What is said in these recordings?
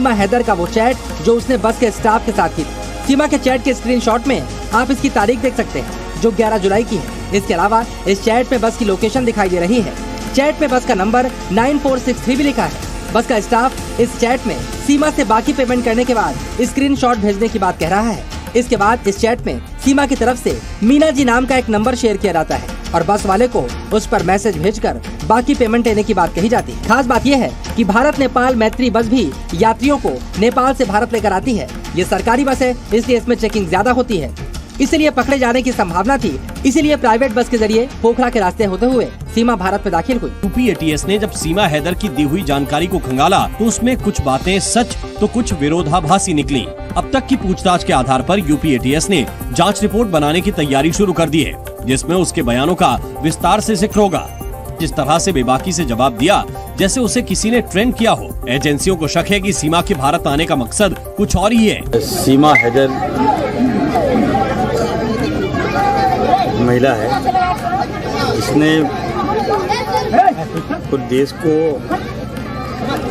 सीमा हैदर का वो चैट जो उसने बस के स्टाफ के साथ की थी। सीमा के चैट के स्क्रीनशॉट में आप इसकी तारीख देख सकते हैं जो 11 जुलाई की है। इसके अलावा इस चैट में बस की लोकेशन दिखाई दे रही है। चैट में बस का नंबर 9463 भी लिखा है। बस का स्टाफ इस चैट में सीमा से बाकी पेमेंट करने के बाद स्क्रीनशॉट भेजने की बात कह रहा है। इसके बाद इस चैट में सीमा की तरफ से मीना जी नाम का एक नंबर शेयर किया जाता है और बस वाले को उस पर मैसेज भेजकर बाकी पेमेंट लेने की बात कही जाती है। खास बात यह है कि भारत नेपाल मैत्री बस भी यात्रियों को नेपाल से भारत लेकर आती है। ये सरकारी बस है, इसलिए इसमें चेकिंग ज्यादा होती है, इसीलिए पकड़े जाने की संभावना थी। इसीलिए प्राइवेट बस के जरिए पोखरा के रास्ते होते हुए सीमा भारत में दाखिल हुई। यूपी एटीएस ने जब सीमा हैदर की दी हुई जानकारी को खंगाला तो उसमें कुछ बातें सच तो कुछ विरोधाभासी निकली। अब तक की पूछताछ के आधार पर यूपी एटीएस ने जांच रिपोर्ट बनाने की तैयारी शुरू कर दी है, जिसमें उसके बयानों का विस्तार से जिक्र होगा। जिस तरह से बेबाकी से जवाब दिया जैसे उसे किसी ने ट्रेंड किया हो। एजेंसियों को शक है कि सीमा के भारत आने का मकसद कुछ और ही है। सीमा हैदर महिला है, इसने खुद देश को,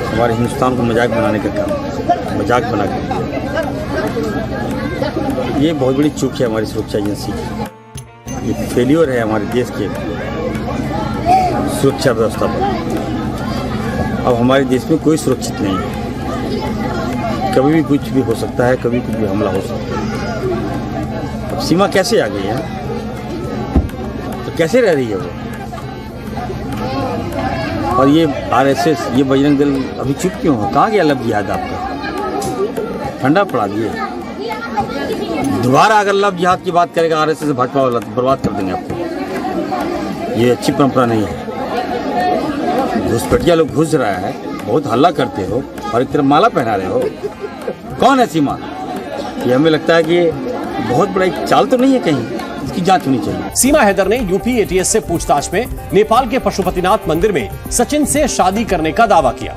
हमारे हिंदुस्तान को मजाक बनाने का काम, मजाक बना कर, ये बहुत बड़ी चूक है हमारी सुरक्षा एजेंसी की। ये फेलियर है हमारे देश के सुरक्षा व्यवस्था पर। अब हमारे देश में कोई सुरक्षित नहीं है, कभी भी कुछ भी हो सकता है, कभी कुछ भी हमला हो सकता है। अब सीमा कैसे आ गई है, तो कैसे रह रही है वो? और ये आरएसएस, ये बजरंग दल अभी चुप क्यों हो? कहाँ गया लव जिहाद आपका? ठंडा पड़ा दिए। दोबारा अगर लव जिहाद की बात करेगा आरएसएस भाजपा वाला तो बर्बाद कर देंगे आपको। ये अच्छी परंपरा नहीं है। घुसपैठिया लोग घुस रहा है, बहुत हल्ला करते हो और एक तरफ माला पहना रहे हो। कौन है सीमा? ये हमें लगता है कि बहुत बड़ा एक चाल तो नहीं है कहीं, इसकी जांच होनी चाहिए। सीमा हैदर ने यूपी एटीएस से पूछताछ में नेपाल के पशुपतिनाथ मंदिर में सचिन से शादी करने का दावा किया,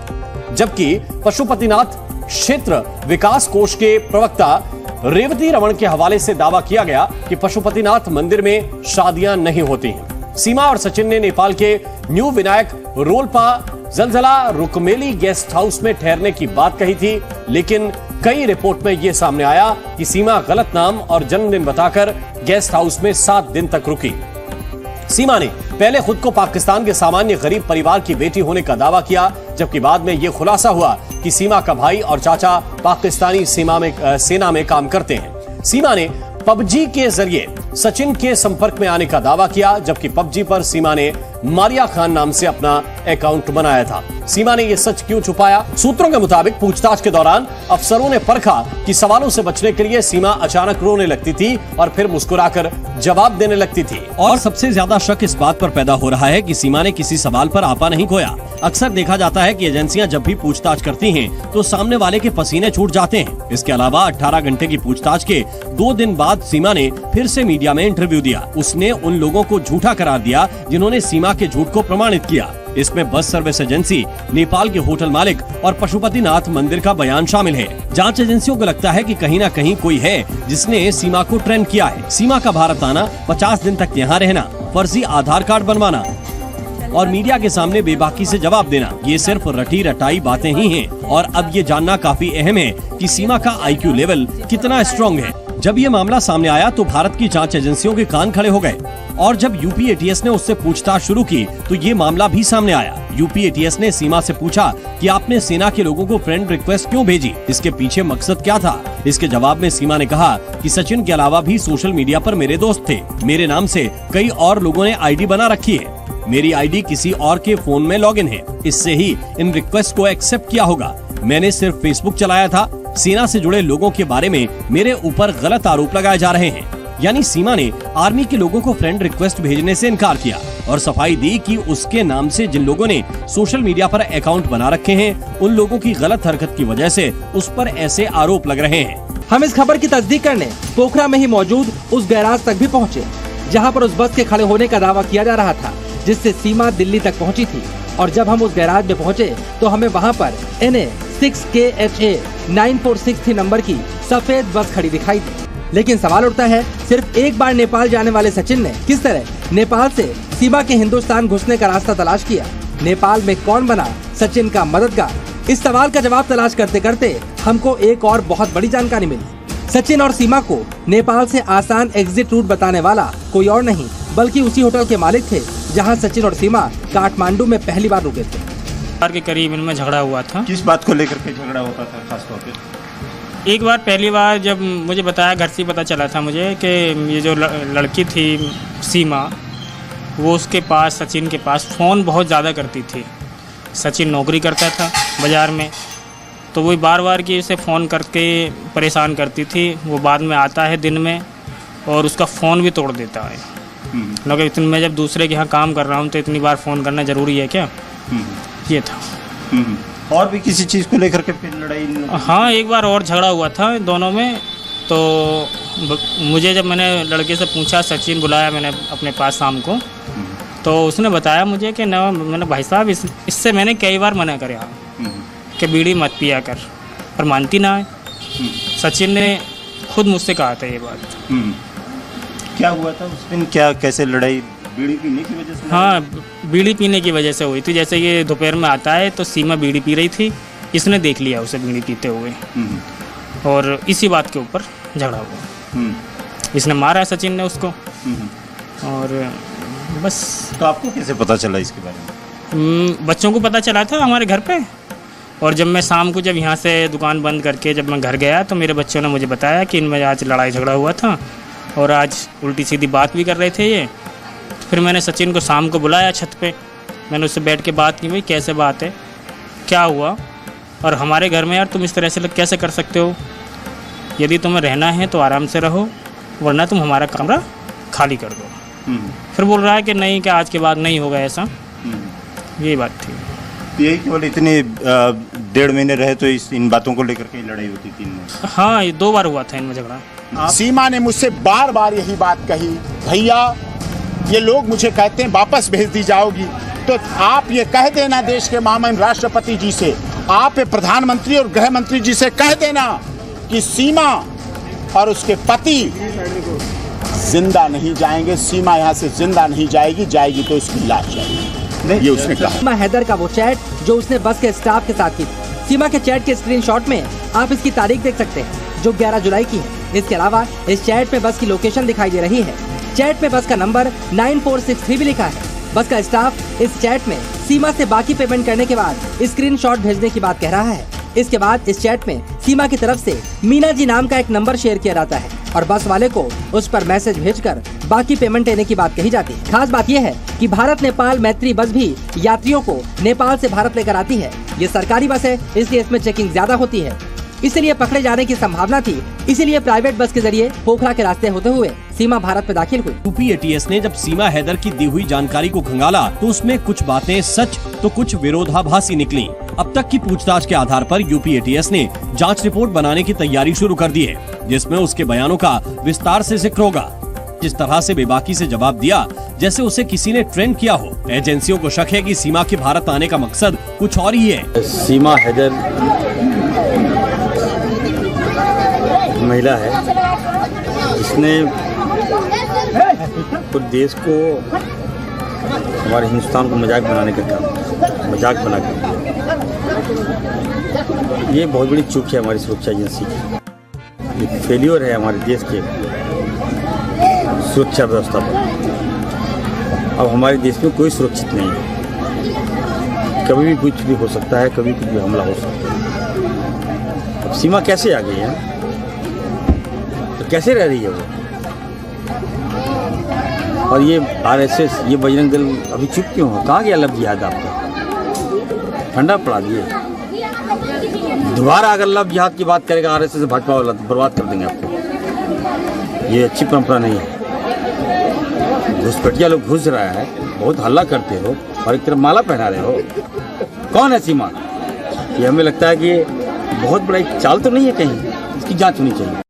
जबकि पशुपतिनाथ क्षेत्र विकास कोष के प्रवक्ता रेवती रमन के हवाले से दावा किया गया कि पशुपतिनाथ मंदिर में शादियां नहीं होती हैं। सीमा और सचिन ने नेपाल के new Vinayak Rolpa Jaljala Rukmeli guest house में ठहरने की बात कही थी, लेकिन कई रिपोर्ट में यह सामने आया कि सीमा गलत नाम और जन्मदिन बताकर गेस्ट हाउस में 7 दिन तक रुकी। सीमा ने पहले खुद को पाकिस्तान के सामान्य गरीब परिवार की बेटी होने का दावा किया, जबकि बाद में यह खुलासा हुआ कि सीमा का भाई और चाचा पाकिस्तानी सेना में काम करते हैं। सीमा ने पबजी के जरिए सचिन के संपर्क में आने का दावा किया, जबकि पबजी पर सीमा ने मारिया खान नाम से अपना अकाउंट बनाया था। सीमा ने यह सच क्यों छुपाया? सूत्रों के मुताबिक पूछताछ के दौरान अफसरों ने परखा कि सवालों से बचने के लिए सीमा अचानक रोने लगती थी और फिर मुस्कुराकर जवाब देने लगती थी। और सबसे ज्यादा शक इस बात पर पैदा हो रहा है कि सीमा ने किसी सवाल पर आपा नहीं खोया। अक्सर देखा जाता है कि एजेंसियां जब भी पूछताछ करती हैं तो सामने वाले के पसीने छूट जाते हैं। इसके अलावा 18 घंटे की पूछताछ के 2 दिन बाद सीमा ने फिर से मीडिया में इंटरव्यू दिया। उसने उन लोगों को झूठा करार दिया जिन्होंने सीमा के झूठ को प्रमाणित किया। इसमें बस सर्विस एजेंसी, नेपाल के होटल मालिक और पशुपतिनाथ मंदिर का बयान शामिल है। जांच एजेंसियों को लगता है कि कहीं न कहीं कोई है जिसने सीमा को ट्रेंड किया है। सीमा का भारत आना, 50 दिन तक यहाँ रहना, फर्जी आधार कार्ड बनवाना और मीडिया के सामने बेबाकी से जवाब देना, ये सिर्फ रटी रटाई बातें ही हैं। और अब ये जानना काफी अहम है कि सीमा का IQ लेवल कितना स्ट्रॉन्ग है। जब ये मामला सामने आया तो भारत की जांच एजेंसियों के कान खड़े हो गए और जब यूपी एटीएस ने उससे पूछताछ शुरू की तो ये मामला भी सामने आया। यूपी एटीएस ने सीमा से पूछा कि आपने सेना के लोगों को फ्रेंड रिक्वेस्ट क्यों भेजी, इसके पीछे मकसद क्या था? इसके जवाब में सीमा ने कहा कि सचिन के अलावा भी सोशल मीडिया पर मेरे दोस्त थे, मेरे नाम से कई और लोगों ने ID बना रखी है, मेरी ID किसी और के फोन में लॉगिन है, इससे ही इन रिक्वेस्ट को एक्सेप्ट किया होगा। मैंने सिर्फ फेसबुक चलाया था। सेना से जुड़े लोगों के बारे में मेरे ऊपर गलत आरोप लगाए जा रहे हैं। यानी सीमा ने आर्मी के लोगों को फ्रेंड रिक्वेस्ट भेजने से इनकार किया और सफाई दी कि उसके नाम से जिन लोगों ने सोशल मीडिया पर अकाउंट बना रखे हैं उन लोगों की गलत हरकत की वजह से उस पर ऐसे आरोप लग रहे हैं। हम इस खबर की तस्दीक करने पोखरा में ही मौजूद उस गैराज तक भी पहुँचे जहाँ पर उस बस के खड़े होने का दावा किया जा रहा था जिससे सीमा दिल्ली तक पहुँची थी। और जब हम उस गैराज में पहुँचे तो हमें वहाँ पर NA 6KHA 9463 नंबर की सफेद बस खड़ी दिखाई दी। लेकिन सवाल उठता है, सिर्फ एक बार नेपाल जाने वाले सचिन ने किस तरह नेपाल से सीमा के हिंदुस्तान घुसने का रास्ता तलाश किया? नेपाल में कौन बना सचिन का मददगार? इस सवाल का जवाब तलाश करते करते हमको एक और बहुत बड़ी जानकारी मिली। सचिन और सीमा को नेपाल से आसान एग्जिट रूट बताने वाला कोई और नहीं बल्कि उसी होटल के मालिक थे जहां सचिन और सीमा काठमांडू में पहली बार रुके थे। के करीब इनमें झगड़ा हुआ था। किस बात को लेकर के झगड़ा होता था खास तौर पे? एक बार पहली बार जब मुझे बताया, घर से पता चला था मुझे कि ये जो लड़की थी सीमा, वो उसके पास, सचिन के पास फ़ोन बहुत ज़्यादा करती थी। सचिन नौकरी करता था बाज़ार में, तो वो बार बार कि उसे फ़ोन करके परेशान करती थी। वो बाद में आता है दिन में और उसका फ़ोन भी तोड़ देता है। क्योंकि इतने मैं जब दूसरे के यहाँ काम कर रहा हूँ तो इतनी बार फ़ोन करना ज़रूरी है क्या? ये था। और भी किसी चीज़ को लेकर के फिर लड़ाई? हाँ, एक बार और झगड़ा हुआ था दोनों में। तो मुझे जब मैंने लड़के से पूछा, सचिन बुलाया मैंने अपने पास शाम को, तो उसने बताया मुझे कि ना, मैंने भाई साहब इससे मैंने कई बार मना कराया कि बीड़ी मत पिया कर, पर मानती ना है। सचिन ने खुद मुझसे कहा था ये बात। क्या हुआ था उस दिन? क्या कैसे लड़ाई? बीड़ी पीने की वजह से? हाँ, बीड़ी पीने की वजह से हुई थी। जैसे ये दोपहर में आता है तो सीमा बीड़ी पी रही थी, इसने देख लिया उसे बीड़ी पीते हुए और इसी बात के ऊपर झगड़ा हुआ। इसने मारा सचिन ने उसको और बस। तो आपको कैसे पता चला इसके बारे में? बच्चों को पता चला था हमारे घर पे, और जब मैं शाम को जब यहाँ से दुकान बंद करके जब मैं घर गया तो मेरे बच्चों ने मुझे बताया कि इनमें आज लड़ाई झगड़ा हुआ था और आज उल्टी सीधी बात भी कर रहे थे ये। फिर मैंने सचिन को शाम को बुलाया छत पे, मैंने उससे बैठ के बात की, भाई कैसे बात है, क्या हुआ, और हमारे घर में यार तुम इस तरह से कैसे कर सकते हो? यदि तुम्हें रहना है तो आराम से रहो, वरना तुम हमारा कमरा खाली कर दो। फिर बोल रहा है कि नहीं, कि आज के बाद नहीं होगा ऐसा। यही बात थी। यही केवल इतने 1.5 महीने रहे तो इन बातों को लेकर के लड़ाई होती थी इनमें? हाँ, ये 2 बार हुआ था इनमें झगड़ा। सीमा ने मुझसे बार बार यही बात कही, भैया ये लोग मुझे कहते हैं वापस भेज दी जाओगी, तो आप ये कह देना देश के महामहिम राष्ट्रपति जी से, आप प्रधानमंत्री और गृह मंत्री जी से कह देना कि सीमा और उसके पति जिंदा नहीं जाएंगे। सीमा यहाँ से जिंदा नहीं जाएगी, जाएगी तो उसकी लाश जाएगी, ये उसने कहा। सीमा हैदर का वो चैट जो उसने बस के स्टाफ के साथ की थी। सीमा के चैट के स्क्रीनशॉट में आप इसकी तारीख देख सकते हैं जो 11 जुलाई की है। इसके अलावा इस चैट में बस की लोकेशन दिखाई दे रही है। चैट में बस का नंबर 9463 भी लिखा है। बस का स्टाफ इस चैट में सीमा से बाकी पेमेंट करने के बाद स्क्रीनशॉट भेजने की बात कह रहा है। इसके बाद इस चैट में सीमा की तरफ से मीना जी नाम का एक नंबर शेयर किया जाता है और बस वाले को उस पर मैसेज भेजकर बाकी पेमेंट लेने की बात कही जाती है। खास बात यह है कि भारत नेपाल मैत्री बस भी यात्रियों को नेपाल से भारत लेकर आती है। ये सरकारी बस है, इसलिए इसमें चेकिंग ज्यादा होती है, इसलिए पकड़े जाने की संभावना थी। इसीलिए प्राइवेट बस के जरिए पोखरा के रास्ते होते हुए सीमा भारत में दाखिल हुई। यूपी एटीएस ने जब सीमा हैदर की दी हुई जानकारी को खंगाला तो उसमें कुछ बातें सच तो कुछ विरोधाभासी निकली। अब तक की पूछताछ के आधार पर यूपी एटीएस ने जांच रिपोर्ट बनाने की तैयारी शुरू कर दी है, जिसमें उसके बयानों का विस्तार से जिक्र होगा। जिस तरह से बेबाकी से जवाब दिया जैसे उसे किसी ने ट्रेंड किया हो। एजेंसियों को शक है कि सीमा के भारत आने का मकसद कुछ और ही है। सीमा हैदर महिला है जिसने पूरे देश को, हमारे हिंदुस्तान को मजाक बनाने का काम, मजाक बना कर, ये बहुत बड़ी चूक है हमारी सुरक्षा एजेंसी की। ये फेलियर है हमारे देश के सुरक्षा व्यवस्था पर। अब हमारे देश में कोई सुरक्षित नहीं है, कभी भी कुछ भी हो सकता है, कभी कुछ भी हमला हो सकता है। अब सीमा कैसे आ गई है, तो कैसे रह रही है वो? और ये आरएसएस, ये बजरंग दल अभी चुप क्यों हो? कहाँ गया लब जिहाद आपका? ठंडा पड़ा दिए। दोबारा अगर लब जिहाद की बात करेगा आरएसएस भाजपा वाला तो बर्बाद कर देंगे आपको। ये अच्छी परंपरा नहीं है। घुसपैठिया लोग घुस रहा है, बहुत हल्ला करते हो और एक तरफ माला पहना रहे हो। कौन है सीमा? ये हमें लगता है कि बहुत बड़ा एक चाल तो नहीं है कहीं, इसकी जांच होनी चाहिए।